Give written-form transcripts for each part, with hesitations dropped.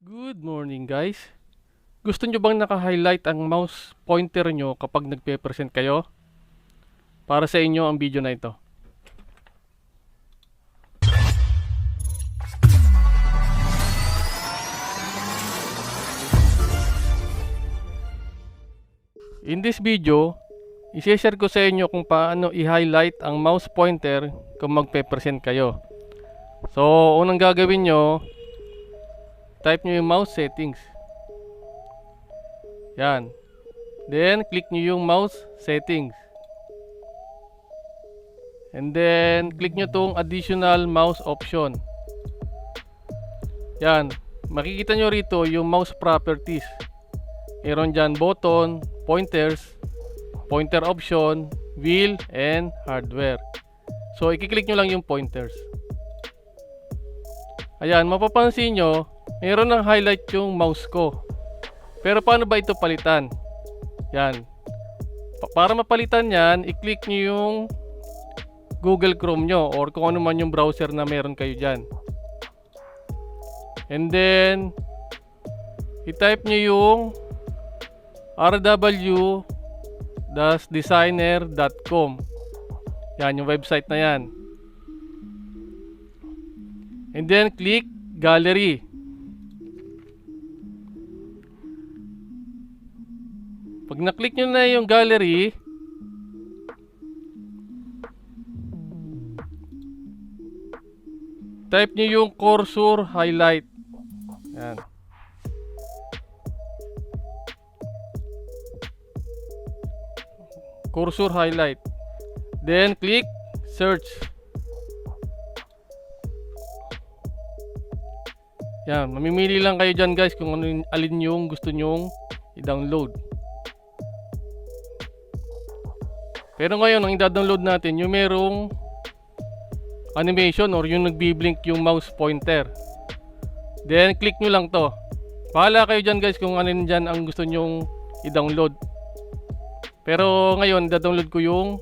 Good morning guys. Gusto nyo bang naka-highlight ang mouse pointer nyo kapag nagpe-present kayo? Para sa inyo ang video na ito. In this video, i-share ko sa inyo kung paano i-highlight ang mouse pointer kung magpe-present kayo. So, unang gagawin nyo, type nyo yung mouse settings. Yan. Then, click nyo yung mouse settings. And then, click nyo tong additional mouse option. Yan. Makikita nyo rito yung mouse properties. Meron dyan button, pointers, pointer option, wheel, and hardware. So, i-click nyo lang yung pointers. Ayan, mapapansin nyo, meron ng highlight yung mouse ko. Pero paano ba ito palitan? Yan. Para mapalitan yan, i-click nyo yung Google Chrome nyo or kung ano man yung browser na meron kayo dyan. And then, i-type nyo yung rw-designer.com. Yan, yung website na yan. And then, click Gallery. Pag na-click nyo na yung gallery, type nyo yung cursor highlight. Yan. Cursor highlight. Then, click search. Yan. Mamimili lang kayo dyan guys kung alin yung gusto nyong i-download. Pero ngayon, ang i-download natin, yung merong animation or yung nagbi-blink yung mouse pointer. Then, click nyo lang to. Bahala kayo dyan guys kung alin dyan ang gusto nyong i-download. Pero ngayon, i-download ko yung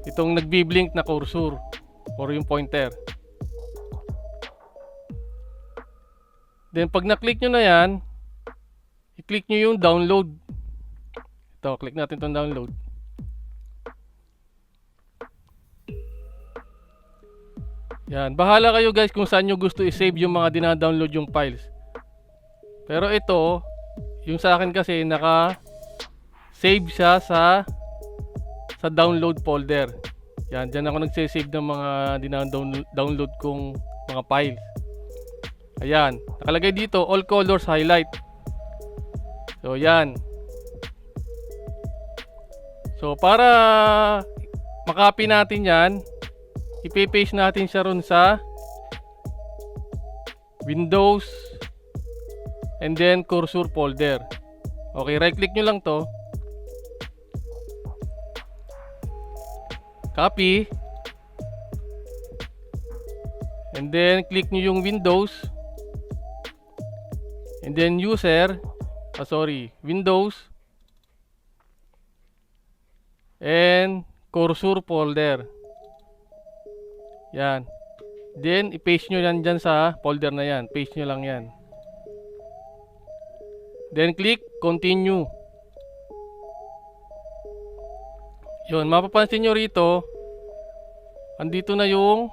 itong nagbi-blink na cursor or yung pointer. Then, pag na-click nyo na yan, i-click nyo yung download. Ito, click natin itong download. Yan, bahala kayo guys kung saan nyo gusto i-save yung mga dina-download yung files. Pero ito, yung sa akin kasi naka-save siya sa download folder. Yan, dyan ako nagse-save ng mga dina-download kong mga files. Ayan, nakalagay dito all colors highlight. So yan. So para makopy natin yan, ipe-paste natin siya ron sa Windows and then cursor folder. Okay, right click nyo lang to. Copy. And then click nyo yung Windows. And then Windows and cursor folder. Yan. Then, i-paste nyo yan dyan sa folder na yan. Paste nyo lang yan. Then, click continue. Yun, mapapansin nyo rito, andito na yung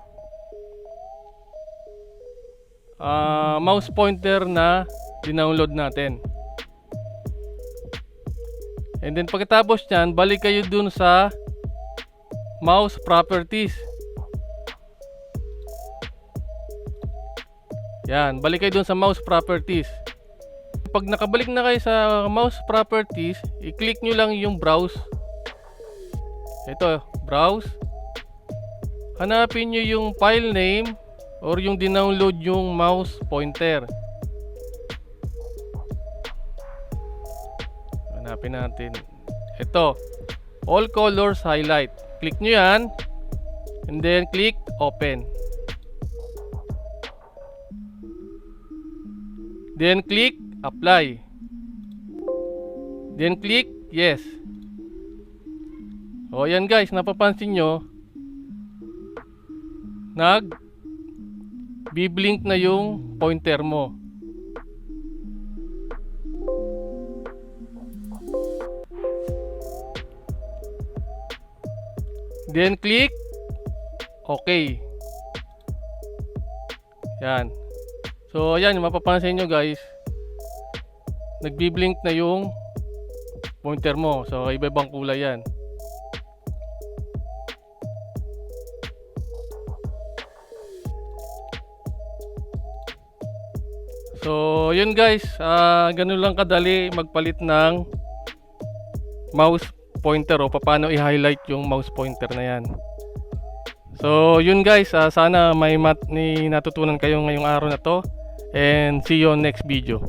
mouse pointer na dinownload natin. And then pagkatapos nyan, balik kayo dun sa mouse properties. Yan, balik kayo dun sa mouse properties. Pag nakabalik na kayo sa mouse properties, i-click nyo lang yung browse. Ito, browse. Hanapin nyo yung file name or yung dinownload yung mouse pointer. Hanapin natin. Ito, all colors highlight. Click nyo yan. And then click open. Then click apply. Then click yes. O yan guys, napapansin nyo, nag biblink na yung pointer mo. Then click okay. Yan. So ayan, mapapansin nyo guys, nagbi-blink na yung pointer mo. So iba-ibang kulay yan. So yun guys, ganun lang kadali magpalit ng mouse pointer o paano i-highlight yung mouse pointer na yan. So yun guys, sana may natutunan kayo ngayong araw na to, and see you on next video.